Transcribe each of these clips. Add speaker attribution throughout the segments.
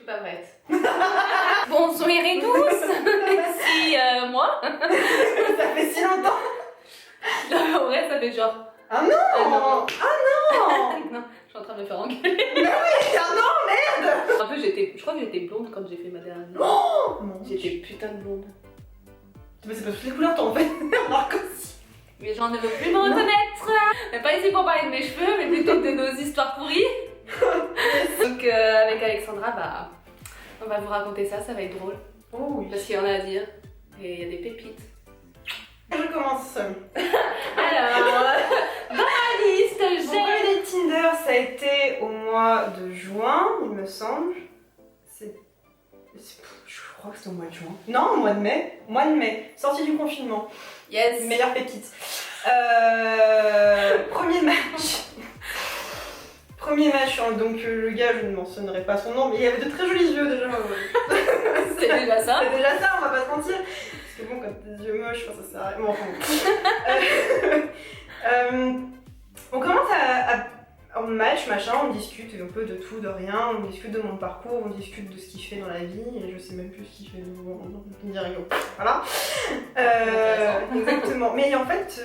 Speaker 1: suis pas prête. Bonsoir et tous. Si moi.
Speaker 2: Ça fait si longtemps.
Speaker 1: Non, en vrai, ça fait genre.
Speaker 2: Ah non.
Speaker 1: non.
Speaker 2: Ah non.
Speaker 1: Non, je suis en train de me faire engueuler.
Speaker 2: Mais oui, ah non, merde.
Speaker 1: En plus, je crois que j'étais blonde quand j'ai fait ma dernière.
Speaker 2: Oh mon
Speaker 1: J'étais putain de blonde.
Speaker 2: Mais c'est pas toutes les couleurs, toi en fait. Remarque aussi.
Speaker 1: Les gens ne veulent plus me reconnaître. Mais pas ici pour parler de mes cheveux, mais plutôt de nos histoires pourries. Donc avec Alexandra, bah, on va vous raconter ça, ça va être drôle.
Speaker 2: Oh oui.
Speaker 1: Parce qu'il y en a à dire. Et il y a des pépites.
Speaker 2: Je commence.
Speaker 1: Alors, dans ma liste,
Speaker 2: Mon
Speaker 1: j'ai...
Speaker 2: premier date Tinder, ça a été au mois de juin, il me semble. Je crois que c'était au mois de juin. Non, au mois de mai. Mois de mai. Sortie du confinement.
Speaker 1: Yes.
Speaker 2: Meilleure pépite. Premier match. Premier match, hein, donc le gars, je ne mentionnerai pas son nom, mais il avait de très jolis yeux déjà.
Speaker 1: C'est déjà ça.
Speaker 2: C'est déjà ça, on va pas se mentir. Parce que bon, quand t'as des yeux moches, ça sert à rien. Bon, enfin, on commence on match, machin, on discute un peu de tout, de rien, on discute de mon parcours, on discute de ce qu'il fait dans la vie, et je sais même plus ce qu'il fait de nouveau, on dit rien. Voilà. Exactement. Mais en fait,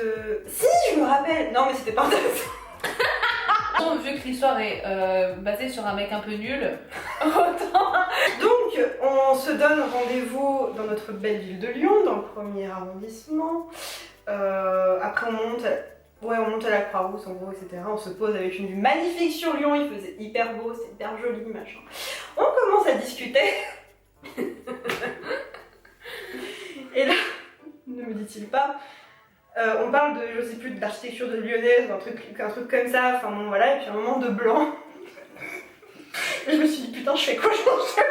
Speaker 2: si, je me rappelle. Non, mais c'était pas intéressant.
Speaker 1: Bon, vu que l'histoire est basée sur un mec un peu nul, autant...
Speaker 2: Donc, on se donne rendez-vous dans notre belle ville de Lyon, dans le 1er arrondissement. Après, on monte à la Croix-Rousse, en gros, etc. On se pose avec une vue magnifique sur Lyon, il faisait hyper beau, c'était hyper joli, machin. On commence à discuter. Et là, ne me dit-il pas, on parle de, je sais plus, de l'architecture de lyonnaise, un truc comme ça, enfin bon, voilà, et puis un moment de blanc. Et je me suis dit, putain, je fais quoi, je mange quoi.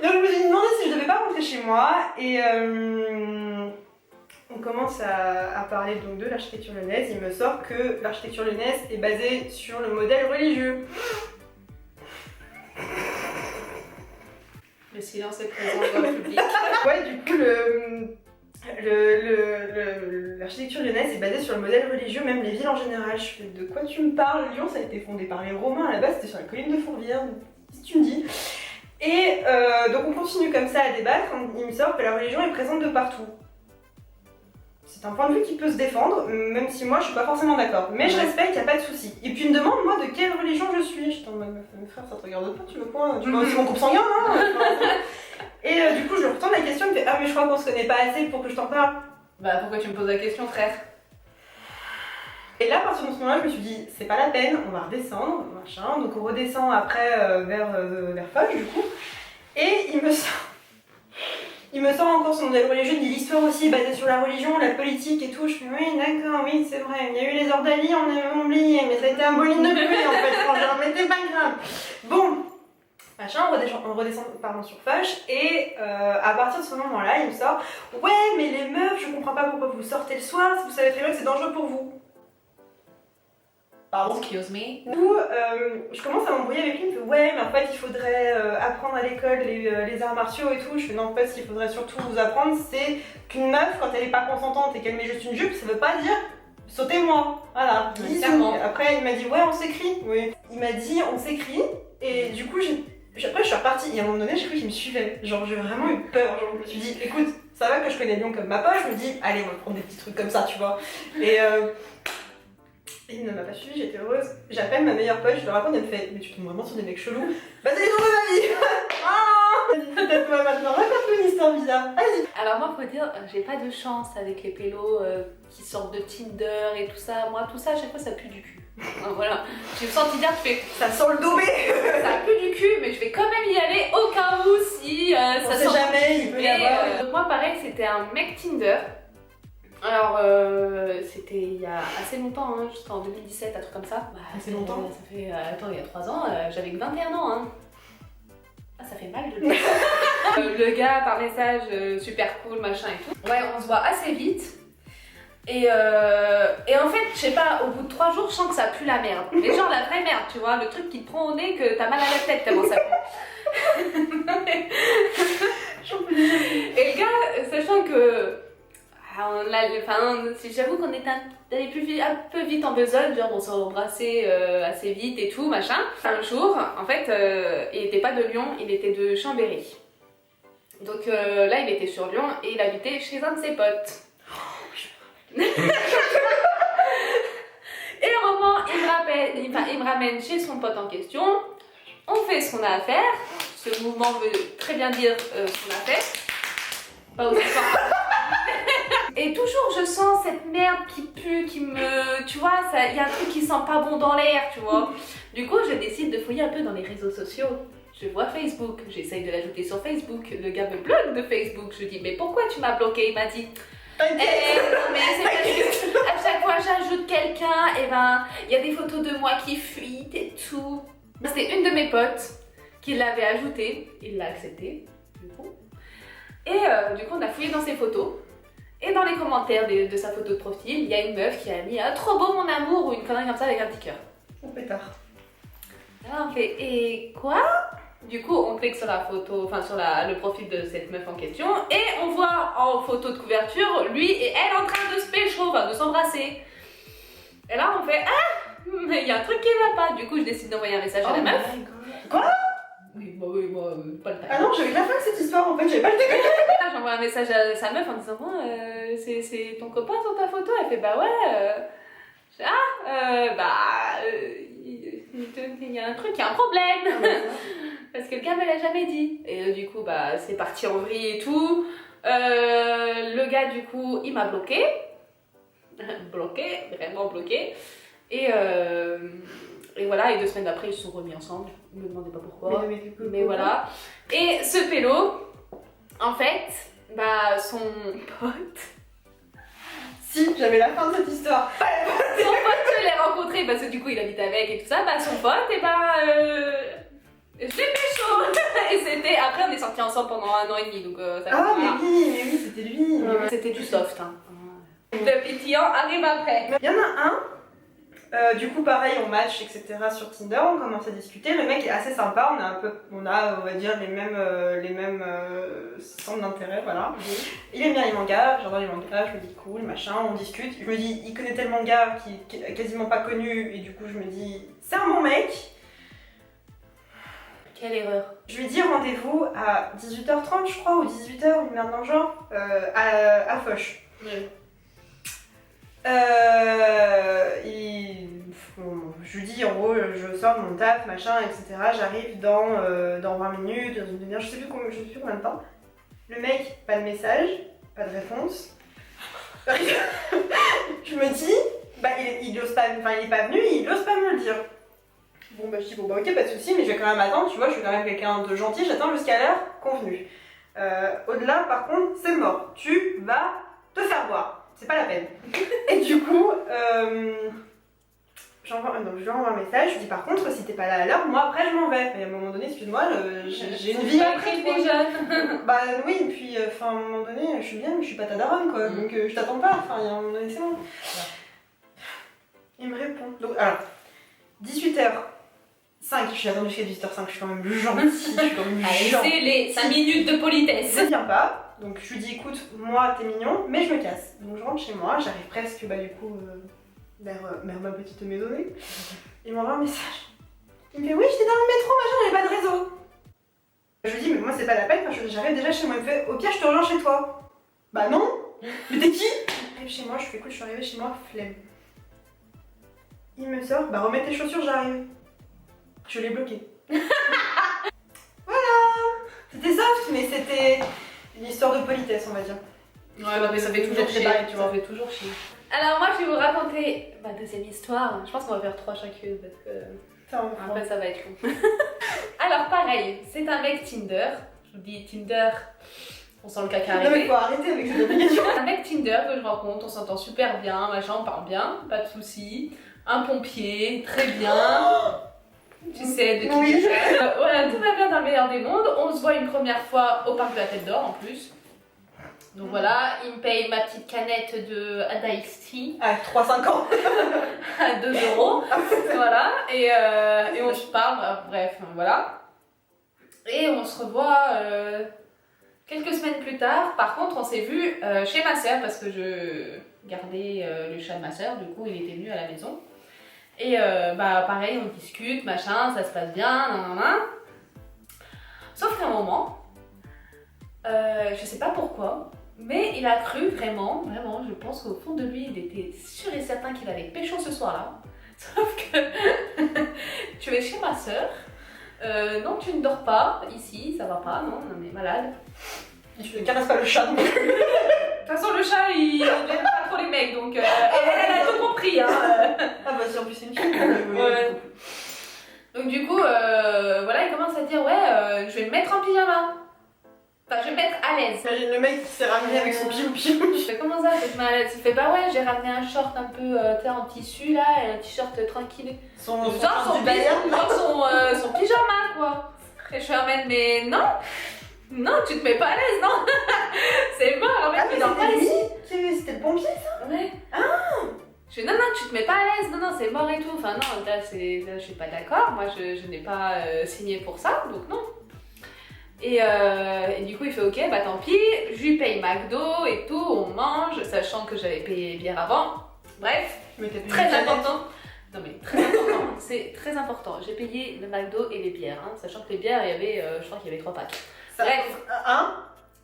Speaker 2: Donc je me suis demandé si je devais pas rentrer chez moi, et on commence à parler donc de l'architecture lyonnaise. Il me sort que l'architecture lyonnaise est basée sur le modèle religieux.
Speaker 1: Le silence est présent dans le public.
Speaker 2: Ouais, du coup, l'architecture lyonnaise est basée sur le modèle religieux, même les villes en général. Je fais, de quoi tu me parles? Lyon, ça a été fondé par les Romains, à la base c'était sur la colline de Fourvière, si tu me dis. Et donc on continue comme ça à débattre. Il me sort que la religion est présente de partout. C'est un point de vue qui peut se défendre, même si moi je suis pas forcément d'accord. Mais je respecte, y a pas de souci. Et puis il me demande, moi, de quelle religion je suis. Je t'en mode, mes frères, ça te regarde pas, tu veux quoi? Tu vois aussi mon groupe sanguin, non? Et du coup, je lui retourne la question, il me fait, ah, mais je crois qu'on se connaît pas assez pour que je t'en parle.
Speaker 1: Bah, pourquoi tu me poses la question, frère?
Speaker 2: Et là, à partir de ce moment-là, je me suis dit, c'est pas la peine, on va redescendre, machin. Donc on redescend après vers Foch, du coup. Et il me sort encore son modèle religieux, il dit l'histoire aussi est basée sur la religion, la politique et tout. Je fais oui, d'accord, oui, c'est vrai. Il y a eu les Ordalies, on a oublié, mais ça a été un bolide de pluie en fait, franchement, mais c'est pas grave. Bon, machin, on redescend pardon, sur Foch, et à partir de ce moment-là, il me sort ouais, mais les meufs, je comprends pas pourquoi vous sortez le soir, si vous savez très bien que c'est dangereux pour vous. Pardon.
Speaker 1: Excuse me.
Speaker 2: Du coup, je commence à m'embrouiller avec lui, il me fait ouais, mais en fait il faudrait apprendre à l'école les arts martiaux et tout. Je fais non, en fait, ce qu'il faudrait surtout vous apprendre, c'est qu'une meuf, quand elle est pas consentante et qu'elle met juste une jupe, ça veut pas dire sautez-moi. Voilà, bisous. Après, il m'a dit ouais, on s'écrit. Oui. Il m'a dit on s'écrit, et du coup, après je suis repartie, et à un moment donné, j'ai cru qu'il me suivait. Genre, j'ai vraiment eu peur. Genre, je me suis dit écoute, ça va que je connais Lyon comme ma poche, je me dis allez, on va prendre des petits trucs comme ça, tu vois. Et il ne m'a pas suivi, j'étais heureuse. J'appelle ma meilleure pote, je le raconte, elle me fait mais tu tombes vraiment sur des mecs chelous. Bah c'est les noms de ma vie. Ah, peut-être toi maintenant, raconte-moi une histoire bizarre. Vas-y.
Speaker 1: Alors moi, faut dire, j'ai pas de chance avec les pélos qui sortent de Tinder et tout ça. Moi, tout ça, à chaque fois, ça pue du cul. Voilà. J'ai le sentiment que je fais...
Speaker 2: Ça sent le daubé.
Speaker 1: Ça pue du cul, mais je vais quand même y aller au cas où si
Speaker 2: on
Speaker 1: ça
Speaker 2: sait
Speaker 1: sent...
Speaker 2: jamais, il peut y avoir...
Speaker 1: donc moi, pareil, c'était un mec Tinder. Alors, c'était il y a assez longtemps, hein, jusqu'en 2017, un truc comme ça. Bah,
Speaker 2: assez longtemps.
Speaker 1: Ça fait, attends, il y a 3 ans, j'avais que 21 ans, hein. Ah, ça fait mal de le dire. Le gars, par message, super cool, machin et tout. Ouais, on se voit assez vite. Et en fait, je sais pas, au bout de 3 jours, je sens que ça pue la merde. Mais genre la vraie merde, tu vois, le truc qui te prend au nez, que t'as mal à la tête tellement ça pue. Et le gars, sachant que... j'avoue qu'on était allé un peu vite en besogne, genre on s'est embrassé assez vite et tout, machin. Un jour, en fait, il était pas de Lyon, il était de Chambéry. Donc là, il était sur Lyon et il habitait chez un de ses potes. Et à un moment, il me ramène chez son pote en question. On fait ce qu'on a à faire. Ce mouvement veut très bien dire ce qu'on a fait. Pas aussi fort. Et toujours, je sens cette merde qui pue, qui me... Tu vois, il y a un truc qui sent pas bon dans l'air, tu vois. Du coup, je décide de fouiller un peu dans les réseaux sociaux. Je vois Facebook, j'essaye de l'ajouter sur Facebook. Le gars me bloque de Facebook. Je dis, mais pourquoi tu m'as bloqué? Il m'a dit... non mais c'est parce que à chaque fois j'ajoute quelqu'un, et ben il y a des photos de moi qui fuitent et tout. C'était une de mes potes qui l'avait ajouté, il l'a accepté du coup. Et du coup on a fouillé dans ses photos. Et dans les commentaires de sa photo de profil, il y a une meuf qui a mis trop beau mon amour ou une connerie comme ça avec un petit cœur.
Speaker 2: Oh pétard.
Speaker 1: Alors on fait et quoi? Du coup, on clique sur la photo, enfin sur le profil de cette meuf en question, et on voit en photo de couverture lui et elle en train de se pécho, enfin de s'embrasser. Et là, on fait mais il y a un truc qui va pas. Du coup, je décide d'envoyer un message à la meuf.
Speaker 2: Quoi?
Speaker 1: Oui, moi, pas le temps.
Speaker 2: Ah non, j'avais la fin de cette histoire en fait, j'avais pas le début.
Speaker 1: J'envoie un message à sa meuf en disant c'est ton copain sur ta photo? Elle fait bah ouais. Je fais, il y a un truc, il y a un problème. Parce que le gars me l'a jamais dit. Et du coup, c'est parti en vrille et tout. Le gars, du coup, il m'a bloqué. Bloqué, vraiment bloqué. Et voilà, et 2 semaines après, ils se sont remis ensemble. Je me demandais pas pourquoi. Mais voilà. Et ce pélo, en fait, son pote.
Speaker 2: Si, j'avais la fin de cette histoire.
Speaker 1: Son pote, je l'ai rencontré parce que du coup, il habite avec et tout ça. Son pote, je l'ai pécho. Et c'était... Après, on est sortis ensemble pendant 1 an et demi, donc ça
Speaker 2: ah, mais oui, c'était lui.
Speaker 1: C'était du soft, hein. Le pétillant arrive après.
Speaker 2: Il y en a un, du coup pareil, on match, etc. sur Tinder, on commence à discuter. Le mec est assez sympa, on va dire, les mêmes centres d'intérêt, voilà. Il aime bien les mangas, j'adore les mangas, je me dis cool, machin, on discute. Je me dis, il connaît tellement de gars qui est quasiment pas connu, et du coup je me dis, c'est un bon mec.
Speaker 1: Quelle erreur.
Speaker 2: Je lui dis rendez-vous à 18h30 je crois, ou 18h, une merde dans le genre, à Foch.
Speaker 1: Oui.
Speaker 2: Je lui dis en gros, je sors de mon taf, machin, etc. J'arrive dans 20 minutes, dans une demi-heure, je sais plus combien de temps. Le mec, pas de message, pas de réponse. Je me dis, il ose pas, il est pas venu, il ose pas me le dire. Bon je dis ok, pas de soucis, mais je vais quand même attendre, tu vois, je suis quand même quelqu'un de gentil, j'attends jusqu'à l'heure convenue. Au-delà, par contre, c'est mort. Tu vas te faire voir. C'est pas la peine. Et du coup, je lui envoie un message, je lui dis par contre, si t'es pas là à l'heure, moi après je m'en vais. Et à un moment donné, excuse-moi, j'ai une vie après
Speaker 1: les jeunes.
Speaker 2: oui, et puis à un moment donné, je suis bien, mais je suis pas ta daronne quoi, donc je t'attends pas, à un moment donné, c'est bon. Il me répond. Donc, alors, 18h05, je suis attendue jusqu'à 18h05, je suis quand même gentille,
Speaker 1: Allez, c'est les 5 minutes de politesse.
Speaker 2: Ça vient pas. Donc je lui dis écoute, moi t'es mignon, mais je me casse. Donc je rentre chez moi, j'arrive presque du coup vers ma petite maisonnée. Il m'envoie un message. Il me fait oui, j'étais dans le métro, machin, j'avais pas de réseau. Je lui dis mais moi c'est pas la peine, j'arrive déjà chez moi. Il me fait au pire je te rejoins chez toi. Bah non. Mais t'es qui? J'arrive chez moi, je fais écoute, je suis arrivée chez moi, flemme. Il me sort, remets tes chaussures, j'arrive. Je l'ai bloqué. Voilà. C'était soft, mais c'était une histoire de politesse, on va dire.
Speaker 1: Ouais, mais ça fait toujours chier, tu vois. Ça fait toujours chier. Alors moi, je vais vous raconter ma deuxième histoire. Je pense qu'on va faire 3 chacune parce que après ça va être long. Alors pareil, c'est un mec Tinder. Je vous dis Tinder, on sent le caca arriver.
Speaker 2: Non mais faut arrêter avec cette obligation.
Speaker 1: Un mec Tinder que je rencontre, on s'entend super bien, machin, on parle bien, pas de soucis. Un pompier, très bien. Tu sais de qui
Speaker 2: oui.
Speaker 1: Voilà, tout va bien dans le meilleur des mondes. On se voit une première fois au parc de la Tête d'Or en plus. Donc voilà, il me paye ma petite canette de Ice Tea.
Speaker 2: À 3-5 ans.
Speaker 1: À 2 €. Voilà, et on se parle, bref, voilà. Et on se revoit Quelques semaines plus tard, par contre, on s'est vu chez ma soeur parce que je gardais le chat de ma soeur, du coup il était venu à la maison. Et bah pareil, on discute, machin, ça se passe bien, nan. Sauf qu'à un moment, je sais pas pourquoi, mais il a cru vraiment, je pense qu'au fond de lui, il était sûr et certain qu'il allait pécho ce soir-là. Sauf que tu es chez ma soeur, non tu ne dors pas ici, ça va pas, non, on est malade.
Speaker 2: Je ne caresse pas le chat non plus.
Speaker 1: De toute façon, le chat, il n'aime pas trop les mecs, donc elle a tout compris. Hein.
Speaker 2: Ah bah si en plus c'est une fille. Ouais.
Speaker 1: Donc du coup, voilà, il commence à dire ouais, je vais me mettre en pyjama. Enfin, je vais me mettre à l'aise.
Speaker 2: Imagine le mec qui s'est ramené avec son pilou.
Speaker 1: Je fais comment ça, je vais me mettre à l'aise. Il fait bah ouais, j'ai ramené un short un peu en tissu là, et un t-shirt tranquille.
Speaker 2: Son
Speaker 1: pyjama quoi. Et je fais mais non. Non, tu te mets pas à l'aise, non. C'est mort, en fait, il dort pas ici.
Speaker 2: C'était le pompier, ça?
Speaker 1: Ouais. Ah. Je fais non, tu te mets pas à l'aise, non, c'est mort et tout. Enfin, non, là, je suis pas d'accord. Moi, je n'ai pas signé pour ça, donc non. Et du coup, il fait ok, bah tant pis. Je lui paye McDo et tout, on mange, sachant que j'avais payé les bières avant. Bref, très important. Non mais très important, c'est très important. J'ai payé le McDo et les bières, hein, sachant que les bières, il y avait, je crois qu'il y avait 3 packs. Bref.
Speaker 2: Un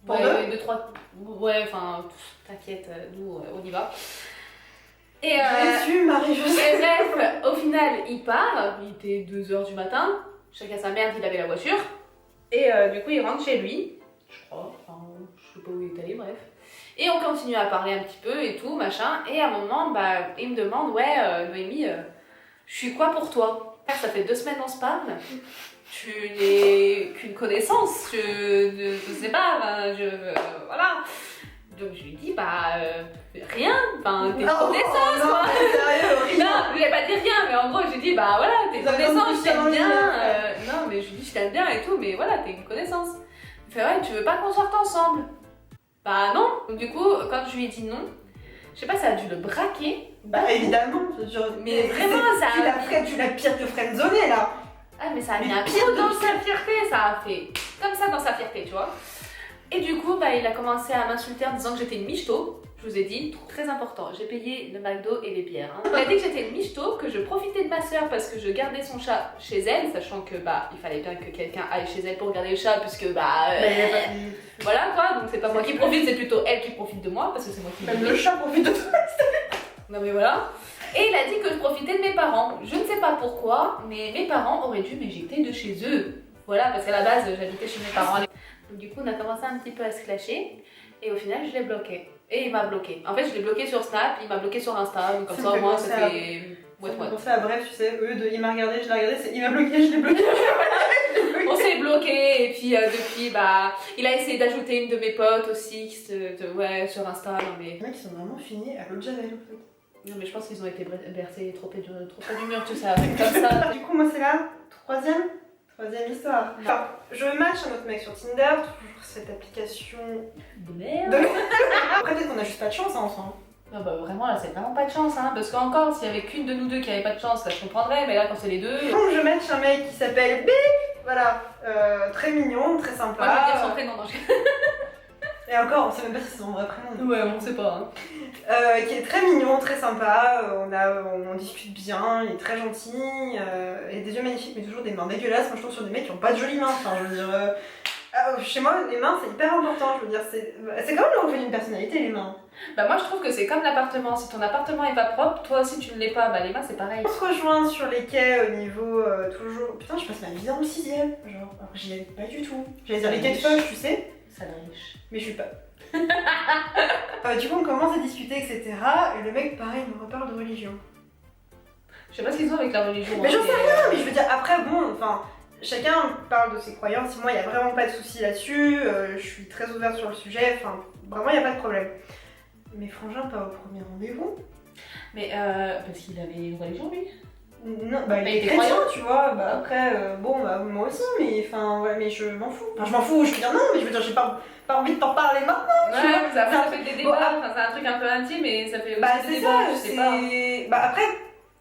Speaker 2: pour
Speaker 1: ouais, 2, 3. Ouais, enfin, t'inquiète, nous, on y va. Et
Speaker 2: Jésus, Marie-Josée.
Speaker 1: bref, au final, il part. Il était 2h du matin. Chacun sa merde, il avait la voiture. Et du coup, il rentre chez lui. Je crois. Enfin, je sais pas où il est allé, bref. Et on continue à parler un petit peu et tout, machin. Et à un moment, bah, il me demande ouais, Noémie, je suis quoi pour toi? Ça fait 2 semaines qu'on se parle. Tu n'es qu'une connaissance, je sais pas, voilà. Donc je lui dis, bah, rien, enfin, t'es une connaissance, quoi. Non, je lui ai pas dit rien, mais en gros, je lui dis, bah voilà, t'es une connaissance, je t'aime bien. Non, mais je lui dis, je t'aime bien et tout, mais voilà, t'es une connaissance. Il fait, ouais, tu veux pas qu'on sorte ensemble? Bah non. Donc du coup, quand je lui ai dit non, je sais pas, ça a dû le braquer.
Speaker 2: Bah évidemment,
Speaker 1: mais vraiment, ça a...
Speaker 2: Tu l'as pire que friendzonée, là.
Speaker 1: Ah mais ça a mis un pire dans sa fierté, ça a fait comme ça dans sa fierté, tu vois. Et du coup, bah, il a commencé à m'insulter en disant que j'étais une michto. Je vous ai dit, très important, j'ai payé le McDo et les bières. Hein. Il a dit que j'étais une michto, que je profitais de ma soeur parce que je gardais son chat chez elle, sachant que bah il fallait bien que quelqu'un aille chez elle pour garder le chat, puisque bah voilà quoi, donc c'est pas moi qui profite, c'est plutôt elle qui profite de moi parce que c'est moi qui.
Speaker 2: Même le chat profite de toi.
Speaker 1: Non mais voilà. Et il a dit que je profitais de mes parents. Je ne sais pas pourquoi, mais mes parents auraient dû m'éjecter de chez eux. Voilà, parce qu'à la base, j'habitais chez mes parents. Donc du coup, on a commencé un petit peu à se clasher. Et au final, je l'ai bloqué. Et il m'a bloqué. En fait, je l'ai bloqué sur Snap, il m'a bloqué sur Insta. Donc comme ça, au moins, c'était...
Speaker 2: Ça bref, tu sais, il m'a regardé, je l'ai regardé, il m'a bloqué, je l'ai bloqué.
Speaker 1: On s'est bloqué et puis depuis, bah, il a essayé d'ajouter une de mes potes aussi ouais, sur Insta. Non mais...
Speaker 2: Les mecs, ils sont vraiment finis à l'eau de Javel, en fait.
Speaker 1: Non mais je pense qu'ils ont été bercés trop près du mur, tout ça, avec comme ça.
Speaker 2: Du coup, moi c'est la troisième histoire. Enfin, je match un autre mec sur Tinder, toujours cette application
Speaker 1: de merde.
Speaker 2: Après peut-être qu'on a juste pas de chance hein, ensemble.
Speaker 1: Non bah vraiment là c'est vraiment pas de chance hein, parce qu'encore s'il y avait qu'une de nous deux qui avait pas de chance, ça je comprendrais, mais là quand c'est les deux...
Speaker 2: Donc je match un mec qui s'appelle B, voilà, très mignon, très sympa.
Speaker 1: Moi je vais dire son prénom, non
Speaker 2: Et encore, on sait même pas si c'est son vrai prénom.
Speaker 1: Ouais, on sait pas. Hein.
Speaker 2: Qui est très mignon, très sympa, on discute bien, il est très gentil, il a des yeux magnifiques mais toujours des mains dégueulasses. Moi je trouve sur des mecs qui ont pas de jolies mains, enfin je veux dire... chez moi, les mains c'est hyper important, je veux dire, c'est quand même le reflet d'une personnalité les mains.
Speaker 1: Bah moi je trouve que c'est comme l'appartement, si ton appartement est pas propre, toi aussi tu ne l'es pas, bah les mains c'est pareil.
Speaker 2: On se rejoint sur les quais au niveau toujours... Putain je passe ma vie dans le 6ème, genre, alors que j'y allais pas du tout. J'allais dire les quais de Foch, tu sais.
Speaker 1: Ça riche.
Speaker 2: Mais je suis pas. Du coup on commence à discuter etc. Et le mec pareil me reparle de religion.
Speaker 1: Je sais pas ce qu'ils ont avec la religion.
Speaker 2: Mais j'en sais rien, mais je veux dire après bon, enfin... Chacun parle de ses croyances, moi il n'y a vraiment pas de souci là-dessus, je suis très ouverte sur le sujet, enfin vraiment il n'y a pas de problème. Mais Frangin pas au premier rendez-vous.
Speaker 1: Mais parce qu'il avait une religion lui.
Speaker 2: Non, bah il était chrétien tu vois, bah après, bon bah moi aussi, mais enfin ouais, mais je m'en fous. Enfin je m'en fous, je veux dire non, mais je veux dire j'ai pas envie de t'en parler maintenant, tu vois.
Speaker 1: Ça fait des débats, enfin c'est un truc un peu intime et ça fait aussi des débats, je sais pas.
Speaker 2: Bah après...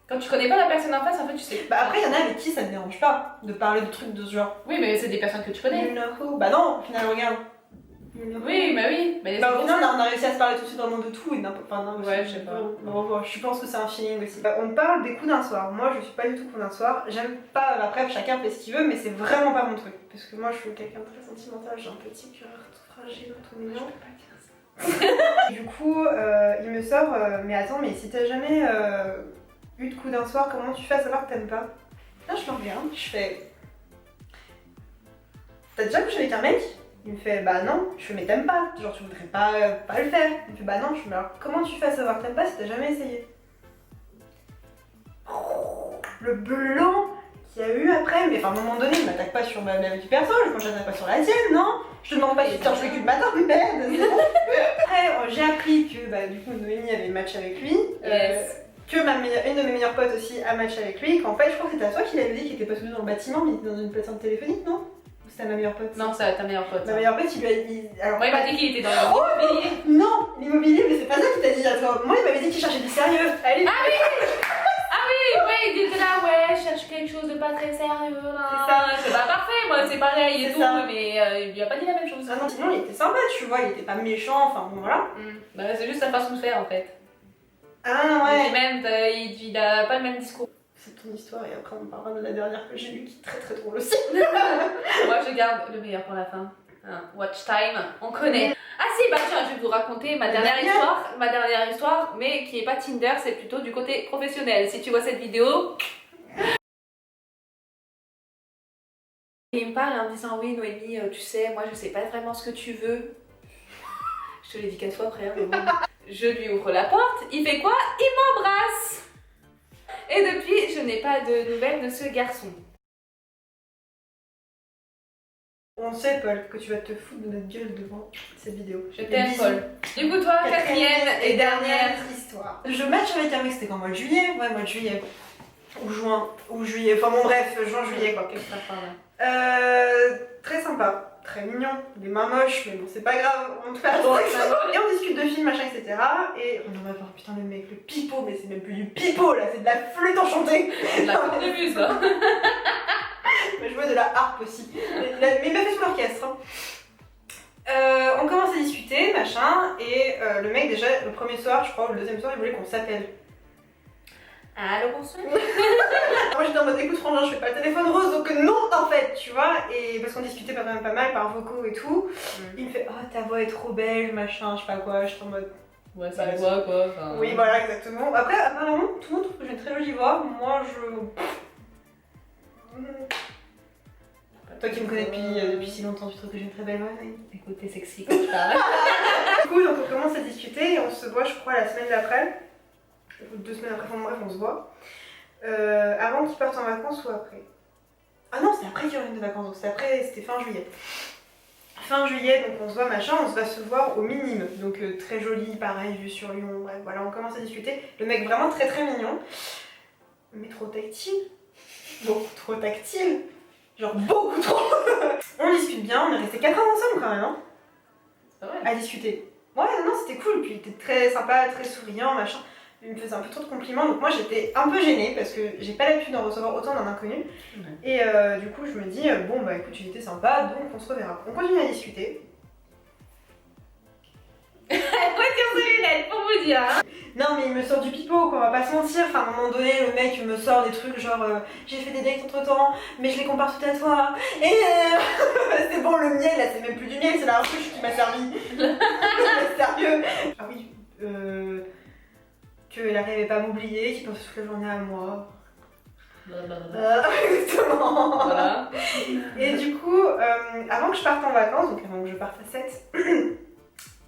Speaker 1: Quand tu connais pas la personne en face, en fait, tu sais.
Speaker 2: Bah après, il y en a avec qui ça me dérange pas de parler de trucs de ce genre.
Speaker 1: Oui, mais c'est des personnes que tu connais.
Speaker 2: Bah non, au final, regarde.
Speaker 1: Oui, bah oui. Mais
Speaker 2: Bah, au final, on a réussi à se parler tout de suite vraiment de tout et n'importe quoi. Non,
Speaker 1: ouais, je sais pas.
Speaker 2: Bon, je pense que c'est un feeling aussi. On parle des coups d'un soir. Moi, je suis pas du tout coup d'un soir. J'aime pas, après, chacun fait ce qu'il veut, mais c'est vraiment pas mon truc. Parce que moi, je suis quelqu'un de très sentimental, j'ai un petit cœur tout fragile, tout mignon.
Speaker 1: Je peux pas dire ça.
Speaker 2: Du coup, il me sort, mais attends, mais si t'as jamais eu de coup d'un soir, comment tu fais à savoir que t'aimes pas? Là, je me regarde, je fais. T'as déjà couché avec un mec? Il me fait bah non. Je fais mais t'aimes pas, genre tu voudrais pas le faire. Il me fait bah non. Je fais mais alors comment tu fais à savoir que t'aimes pas si t'as jamais essayé? Le blanc qu'il y a eu après, mais enfin à un moment donné, il m'attaque pas sur ma vie perso, je m'attaque pas sur la tienne, non? Je te demande pas si tu fais cul le matin, merde, c'est bon. Après, j'ai appris que bah, du coup Noémie avait match avec lui.
Speaker 1: Yes.
Speaker 2: Que une de mes meilleures potes aussi a match avec lui, qu'en fait je crois que c'était à toi qui l'avait dit qu'il était pas sous dans le bâtiment mais il était dans une plateforme téléphonique, non? Ou c'était ma meilleure pote?
Speaker 1: Non, c'est ta meilleure pote.
Speaker 2: Ma meilleure pote, il lui a dit. Alors,
Speaker 1: Moi, il m'a dit qu'il était dans l'immobilier.
Speaker 2: non, l'immobilier, mais c'est pas ça qu'il t'a dit à toi. Moi, il m'avait dit qu'il cherchait du sérieux. Allez,
Speaker 1: Ah oui! Ah oui, ouais, il était là, ouais, je cherche quelque chose de pas très sérieux là.
Speaker 2: C'est ça.
Speaker 1: C'est pas parfait, moi, c'est pareil et
Speaker 2: C'est
Speaker 1: tout,
Speaker 2: ça.
Speaker 1: mais il lui a pas dit la même chose.
Speaker 2: ah non, sinon il était sympa, tu vois, il était pas méchant, enfin bon voilà.
Speaker 1: Bah, c'est juste sa façon de faire en fait.
Speaker 2: Ah
Speaker 1: Et
Speaker 2: ouais.
Speaker 1: même, il a pas le même discours.
Speaker 2: C'est ton histoire et après on parlera de la dernière que j'ai lue qui est très très drôle aussi.
Speaker 1: Moi, je garde le meilleur pour la fin. Hein, watch time, on connaît. Ah si, bah tiens, je vais vous raconter ma dernière histoire, mais qui est pas Tinder, c'est plutôt du côté professionnel. Si tu vois cette vidéo. Et il me parle en me disant oui Noémie, tu sais, moi je sais pas vraiment ce que tu veux. Je te l'ai dit 4 fois frère, mais bon. Je lui ouvre la porte, il fait quoi? Il m'embrasse. Et depuis, je n'ai pas de nouvelles de ce garçon.
Speaker 2: On sait Paul que tu vas te foutre de notre gueule devant cette vidéo.
Speaker 1: Je t'aime Paul. Du coup toi, quatrième et dernière
Speaker 2: histoire. Je match avec un mec, c'était quand mois de juillet? Ouais, mois de juillet. Ou juin, ou juillet, enfin bon bref, juin-juillet quoi.
Speaker 1: Quelque part par là.
Speaker 2: Très sympa. Très mignon, des mains moches, mais bon, c'est pas grave, on te fait attendre. Et on discute de films, machin, etc. Et on en va voir, putain, le mec, le pipeau, mais c'est même plus du pipeau là, c'est de la flûte enchantée.
Speaker 1: De la cornemuse là.
Speaker 2: Mais je jouais de la harpe aussi. Mais il m'a fait tout l'orchestre. Hein. On commence à discuter, machin, et le mec, déjà, le premier soir, je crois, ou le deuxième soir, il voulait qu'on s'appelle.
Speaker 1: Allô, bonsoir.
Speaker 2: Moi j'étais en mode écoute frangin, je fais pas le téléphone rose donc non en fait, tu vois, et parce qu'on discutait quand même pas mal par vocaux et tout. Il me fait oh ta voix est trop belle, machin, je sais pas quoi, j'étais en mode.
Speaker 1: Ouais, ça me voit quoi. Enfin...
Speaker 2: Oui, voilà, exactement. Après, apparemment, tout le monde trouve que j'ai une très jolie voix. Moi je. Toi qui me connais depuis si longtemps, tu trouves que j'ai une très belle voix, oui.
Speaker 1: Écoute, t'es sexy quand tu parles.
Speaker 2: Du coup, donc on commence à discuter et on se voit, je crois, la semaine d'après. 2 semaines après, enfin bref, on se voit. Avant qu'ils partent en vacances ou après? Ah non, c'était après qu'ils reviennent de vacances, donc c'était fin juillet. Fin juillet, donc on se voit machin, on va se voir au minime. Donc très joli, pareil, vue sur Lyon, bref, voilà, on commence à discuter. Le mec vraiment très très mignon, mais trop tactile. Beaucoup trop tactile. Genre beaucoup trop. On discute bien, on est restés 4 ans ensemble quand même, hein.
Speaker 1: C'est vrai.
Speaker 2: À discuter. Ouais, non, c'était cool, puis il était très sympa, très souriant, machin. Il me faisait un peu trop de compliments, donc moi j'étais un peu gênée parce que j'ai pas l'habitude d'en recevoir autant d'un inconnu. Et du coup je me dis, bon bah écoute, il était sympa, donc on se reverra. On continue à discuter.
Speaker 1: Retire ses lunettes pour vous dire. Hein.
Speaker 2: Non mais il me sort du pipeau quoi, on va pas se mentir. Enfin à un moment donné le mec me sort des trucs genre j'ai fait des dates entre temps, mais je les compare tout à toi. Et c'est bon le miel là, c'est même plus du miel, c'est la ruche qui m'a servi. Sérieux. Ah oui, qu'elle n'arrivait pas à m'oublier, qu'il pensait toute la journée à moi. Exactement.
Speaker 1: Voilà.
Speaker 2: Et du coup, avant que je parte en vacances, donc avant que je parte à 7,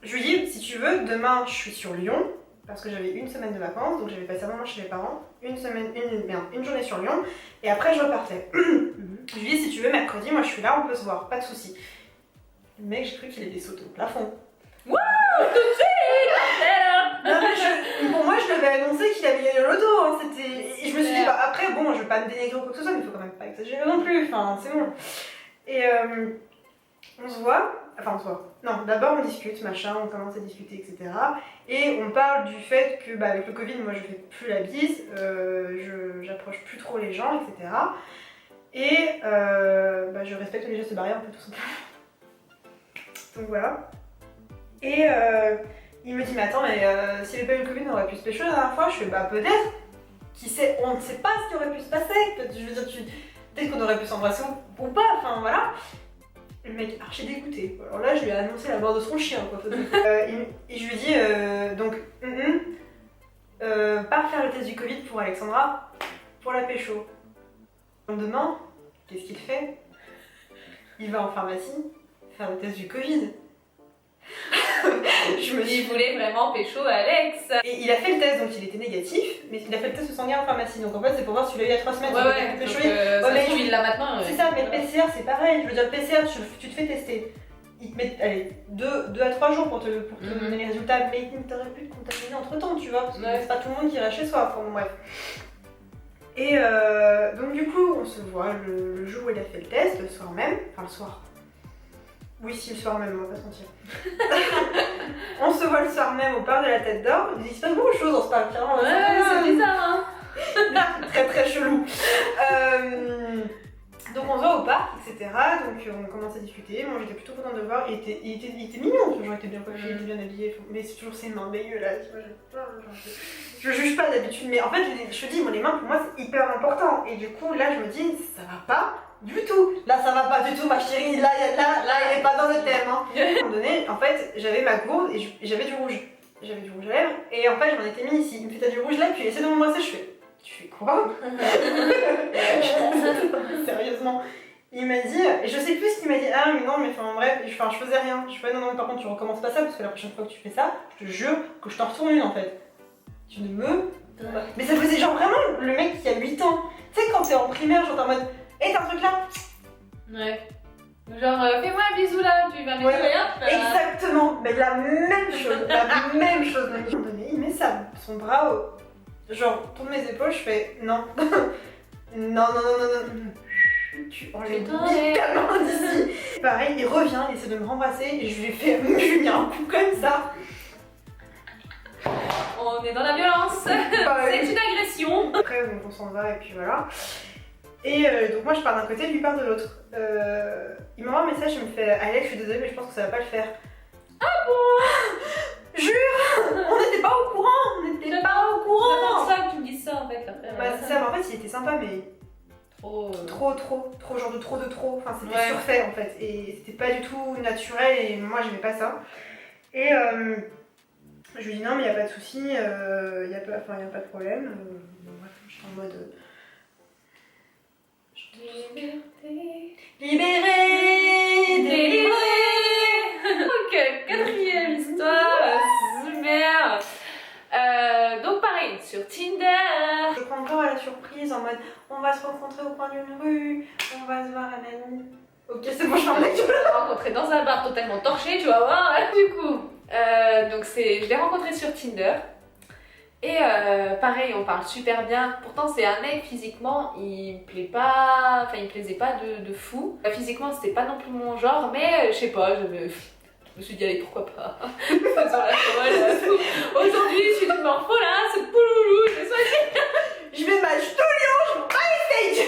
Speaker 2: je lui dis, si tu veux, demain je suis sur Lyon, parce que j'avais une semaine de vacances, donc j'avais passé un moment chez mes parents, une journée sur Lyon, et après je repartais. Je lui dis, si tu veux, mercredi, moi je suis là, on peut se voir, pas de soucis. Le mec, j'ai cru qu'il était sauté au plafond.
Speaker 1: Wouh, tout de suite.
Speaker 2: Non, mais pour moi, je lui avais annoncé qu'il avait gagné le loto. Hein, et je me suis dit, bah, après, bon, je vais pas me dénigrer ou quoi que ce soit, mais il faut quand même pas exagérer non plus. Enfin, c'est bon. Et on se voit. Enfin, on se voit. Non, d'abord, on discute, machin, on commence à discuter, etc. Et on parle du fait que, bah, avec le Covid, moi, je fais plus la bise, j'approche plus trop les gens, etc. Et bah, je respecte les gestes barrières un peu tout simplement. Donc voilà. Et il me dit, mais attends, mais s'il n'y avait pas eu le Covid, on aurait pu se pécho la dernière fois. Je fais, bah peut-être. Qui sait, on ne sait pas ce qui aurait pu se passer. Je veux dire, peut-être qu'on aurait pu s'embrasser ou pas, enfin voilà. Le mec archi dégoûté. Alors là, je lui ai annoncé la mort de son chien, quoi. Et je lui ai dit, pas faire le test du Covid pour Alexandra, pour la pécho. Le lendemain, qu'est-ce qu'il fait? Il va en pharmacie faire le test du Covid.
Speaker 1: Il voulait vraiment pécho Alex.
Speaker 2: Et il a fait le test, donc il était négatif, mais il a fait le test sanguin en pharmacie. Donc en fait, c'est pour voir si tu l'as eu il y a 3 semaines.
Speaker 1: Ouais,
Speaker 2: pécho.
Speaker 1: mais il l'a maintenant.
Speaker 2: C'est ça, mais le PCR, c'est pareil. Je veux dire, le PCR, tu te fais tester. Il te met, allez, 2 à 3 jours pour te donner les résultats, mais il t'aurait pu te contaminer entre temps, tu vois, parce que c'est pas tout le monde qui ira chez soi. Enfin, bon, bref. Et donc, du coup, on se voit le jour où il a fait le test, le soir même. Enfin, le soir. Oui, si, le soir même, on va pas se mentir. On se voit le soir même au parc de la Tête d'Or. Il se passe beaucoup de choses dans ce parc, hein.
Speaker 1: C'est bizarre, hein.
Speaker 2: Très très chelou. Donc on se voit au parc, etc. Donc on commence à discuter. Moi j'étais plutôt contente de le voir. Il était mignon, toujours, il était bien coiffé, il était bien habillé. Mais c'est toujours ses mains dégueulasses. Je juge pas d'habitude, mais en fait je te dis, moi, les mains pour moi c'est hyper important. Et du coup là je me dis, ça va pas du tout. Là ça va pas du tout, ma chérie. Là il est pas dans le thème. Hein. À un moment donné, en fait j'avais ma gourde et j'avais du rouge. J'avais du rouge à lèvres. Et en fait je m'en étais mis ici. Il me fait, t'as du rouge là, puis il essaie de m'embrasser. Je fais, tu fais quoi? Sérieusement. Il m'a dit, et je sais plus ce qu'il m'a dit, ah mais non mais enfin bref, je faisais rien. Je fais non mais par contre tu recommences pas ça parce que la prochaine fois que tu fais ça, je te jure que je t'en retourne une en fait. Tu ne me... Mais ça faisait genre vraiment le mec qui a 8 ans. Tu sais quand t'es en primaire, genre t'es en mode, hé t'as un truc là?
Speaker 1: Ouais. Genre fais-moi un bisou là, tu vas me
Speaker 2: Ouais,
Speaker 1: rien.
Speaker 2: exactement, mais la même chose, la même chose. À un moment donné, il met son bras au... genre tourne mes épaules, je fais non. Non. Tu enlèves ta main d'ici. Pareil, il revient, il essaie de me rembrasser et je lui ai mis un coup comme ça.
Speaker 1: On est dans la violence. C'est une agression.
Speaker 2: Après, donc on s'en va et puis voilà. Et donc moi je pars d'un côté, lui part de l'autre. Il m'envoie un message, il me fait, Alex, je suis désolée mais je pense que ça va pas le faire.
Speaker 1: Ah bon?
Speaker 2: Jure. On n'était pas au courant.
Speaker 1: C'est pour ça que tu me dis ça en fait après.
Speaker 2: Bah c'est ça, mais en fait il était sympa mais...
Speaker 1: Trop,
Speaker 2: genre de trop. Enfin, c'était
Speaker 1: ouais.
Speaker 2: surfait en fait. Et c'était pas du tout naturel et moi j'aimais pas ça. Et je lui dis non, mais y a pas de souci, y a pas de problème. Bref, je suis en mode.
Speaker 1: Liberté.
Speaker 2: Libéré, délivré.
Speaker 1: Ok, quatrième histoire, super. Donc pareil, sur Tinder.
Speaker 2: Je prends encore à la surprise en mode on va se rencontrer au coin d'une rue, on va se voir à Mamie. Ok, c'est bon, je suis en mec.
Speaker 1: Je l'ai rencontré dans un bar totalement torché, tu vas voir. Du coup, donc je l'ai rencontré sur Tinder. Et pareil, on parle super bien. Pourtant, c'est un mec, physiquement, il me plaisait pas de fou. Physiquement, c'était pas non plus mon genre, mais je sais pas, je me suis dit, allez, pourquoi pas. Faisons la folle. Aujourd'hui, je suis de morpho là, ce pouloulou, je vais choisir.
Speaker 2: Je vais match de Lyon, je vais pas les stage.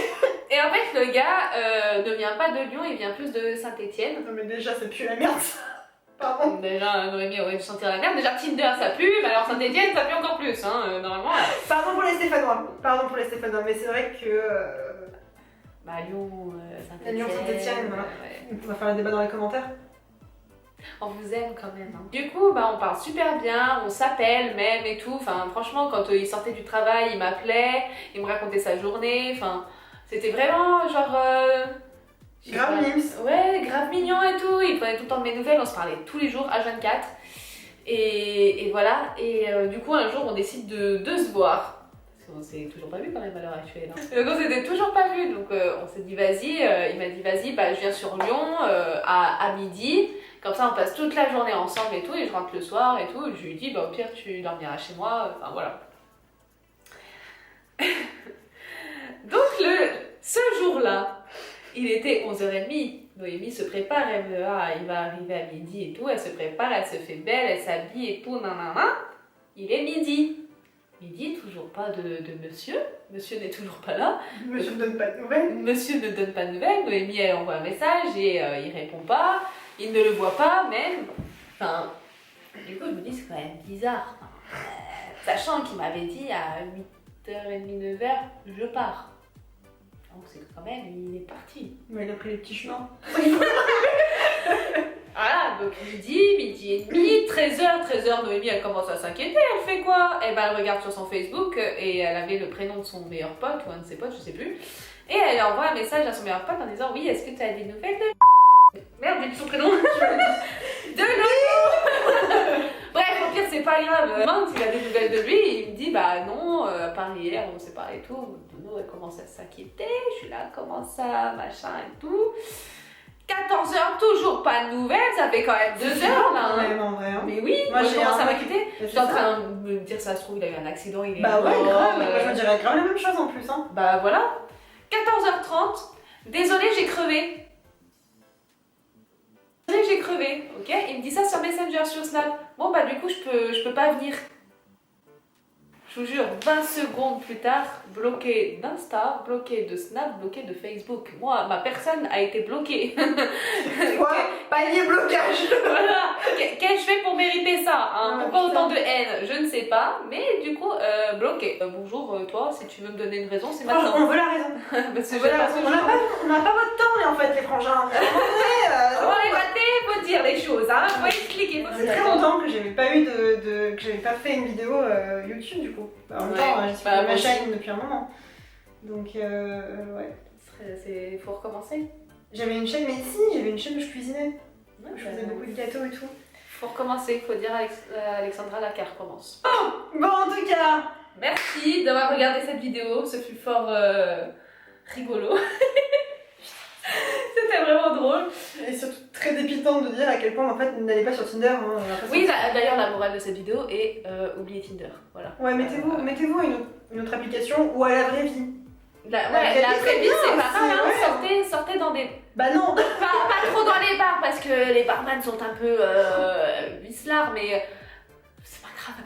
Speaker 1: Et en fait, le gars ne vient pas de Lyon, il vient plus de Saint-Etienne.
Speaker 2: Non, mais déjà, ça pue la merde. Pardon.
Speaker 1: Déjà, Noémie aurait dû sentir la merde. Déjà, Tinder, ça pue, mais alors Saint-Etienne, ça pue encore plus, hein, normalement.
Speaker 2: Pardon pour les Stéphanois, mais c'est vrai que.
Speaker 1: Bah, Lyon, Saint-Etienne.
Speaker 2: Lyon, Saint-Etienne, voilà.
Speaker 1: Ouais.
Speaker 2: On va faire le débat dans les commentaires.
Speaker 1: On vous aime quand même. Hein. Du coup, bah, on parle super bien, on s'appelle même et tout. Enfin, franchement, quand il sortait du travail, il m'appelait, il me racontait sa journée. Enfin, c'était vraiment genre.
Speaker 2: Grave mimes.
Speaker 1: Ouais, grave mignon et tout. Il prenait tout le temps de mes nouvelles, on se parlait tous les jours, H24. Et voilà. Et du coup, un jour, on décide de se voir. Parce qu'on s'est toujours pas vu quand même à l'heure actuelle. Hein. Donc, on s'était toujours pas vu. Donc, on s'est dit, vas-y. Il m'a dit, vas-y, bah, je viens sur Lyon à midi. Comme ça, on passe toute la journée ensemble et tout. Et je rentre le soir et tout. Et je lui dis, bah, au pire, tu dormiras chez moi. Enfin, voilà. Donc, ce jour-là, il était 11h30, Noémie se prépare, il va arriver à midi et tout, elle se prépare, elle se fait belle, elle s'habille et tout, nanana. Il est midi. Il dit toujours pas de monsieur. Monsieur n'est toujours pas là.
Speaker 2: Monsieur ne donne pas de nouvelles.
Speaker 1: Monsieur ne donne pas de nouvelles. Noémie, elle envoie un message et il répond pas. Il ne le voit pas même. Enfin, du coup, je me dis, c'est quand même bizarre. Sachant qu'il m'avait dit à 8h30, 9h, je pars. Donc c'est quand même, il est parti.
Speaker 2: Mais il a pris les petits chemins.
Speaker 1: Voilà, donc midi et demi, 13h, Noémie, elle commence à s'inquiéter. Elle fait quoi? Eh ben, elle regarde sur son Facebook et elle avait le prénom de son meilleur pote ou un de ses potes, je sais plus. Et elle envoie un message à son meilleur pote en disant, oui, est-ce que tu as des nouvelles de... Merde, j'ai dit son prénom. De Nono. Bref, au pire, c'est pas grave. Je demande s'il a des nouvelles de lui et il me dit, bah non, à part hier, on s'est parlé et tout. Nono, elle commence à s'inquiéter. Je suis là, comment ça, machin et tout. 14h, toujours pas de nouvelles, ça fait quand même 2 heures là.
Speaker 2: Même en vrai. Hein.
Speaker 1: Mais oui,
Speaker 2: moi
Speaker 1: je
Speaker 2: j'ai
Speaker 1: commence
Speaker 2: un
Speaker 1: à m'inquiéter.
Speaker 2: Mais
Speaker 1: Je suis en train de me dire, ça se trouve, il a eu un accident, il est
Speaker 2: Bah ouais,
Speaker 1: mort,
Speaker 2: grave, moi je me dirais grave la même chose en plus. Hein.
Speaker 1: Bah voilà. 14h30, désolé, j'ai crevé. Désolé, j'ai crevé, ok? Il me dit ça sur Messenger, sur Snap. Bon bah du coup, je peux pas venir. Je vous jure, 20 secondes plus tard, bloqué d'Insta, bloqué de Snap, bloqué de Facebook. Moi, ma personne a été bloquée.
Speaker 2: Quoi? Palier blocage.
Speaker 1: Voilà. Qu'ai-je fait pour mériter ça, hein? Pourquoi autant de haine? Je ne sais pas, mais du coup, bloqué. Bonjour, toi, si tu veux me donner une raison, c'est maintenant.
Speaker 2: On veut la raison.
Speaker 1: Parce que
Speaker 2: On n'a pas votre temps, en fait, les frangins.
Speaker 1: Avant les mater, faut dire les choses, hein? Faut expliquer.
Speaker 2: Ça fait très longtemps que j'avais pas eu que j'avais pas fait une vidéo YouTube du coup. En même temps, j'ai fait ma chaîne depuis un moment. Donc ouais.
Speaker 1: Il faut recommencer.
Speaker 2: J'avais une chaîne, mais si, j'avais une chaîne où je cuisinais.
Speaker 1: Ouais,
Speaker 2: je faisais beaucoup de gâteaux et tout.
Speaker 1: Faut recommencer, faut dire à Alexandra là qu'elle recommence.
Speaker 2: Bon, en tout cas,
Speaker 1: merci d'avoir regardé cette vidéo, ce fut fort rigolo. C'était vraiment drôle.
Speaker 2: Et surtout très dépitant de dire à quel point en fait n'allez pas sur Tinder. Hein,
Speaker 1: oui, d'ailleurs la morale de cette vidéo est oubliez Tinder. Voilà.
Speaker 2: Ouais, mettez-vous une autre application ou à la vraie vie.
Speaker 1: La vraie vie c'est pas mal, hein. Sortez dans des...
Speaker 2: Bah non.
Speaker 1: Pas trop dans les bars parce que les barman sont un peu vicelards, mais c'est pas grave.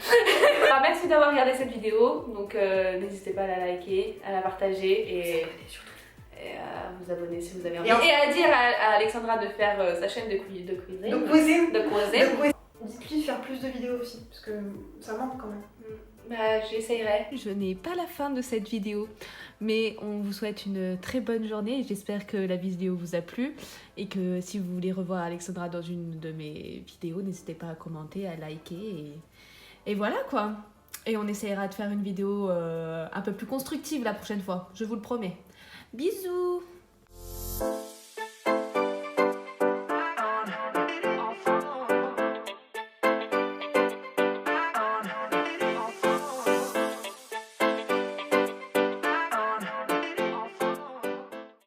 Speaker 1: Alors, merci d'avoir regardé cette vidéo, donc n'hésitez pas à la liker, à la partager et à vous abonner si vous avez envie. Et à dire à Alexandra de faire sa chaîne de cuisine. De cuisine.
Speaker 2: Dites-lui de faire plus de vidéos aussi, parce que ça manque quand même.
Speaker 1: Bah, j'essayerai. Je n'ai pas la fin de cette vidéo, mais on vous souhaite une très bonne journée. J'espère que la vidéo vous a plu et que si vous voulez revoir Alexandra dans une de mes vidéos, n'hésitez pas à commenter, à liker et voilà quoi. Et on essayera de faire une vidéo un peu plus constructive la prochaine fois, je vous le promets. Bisous!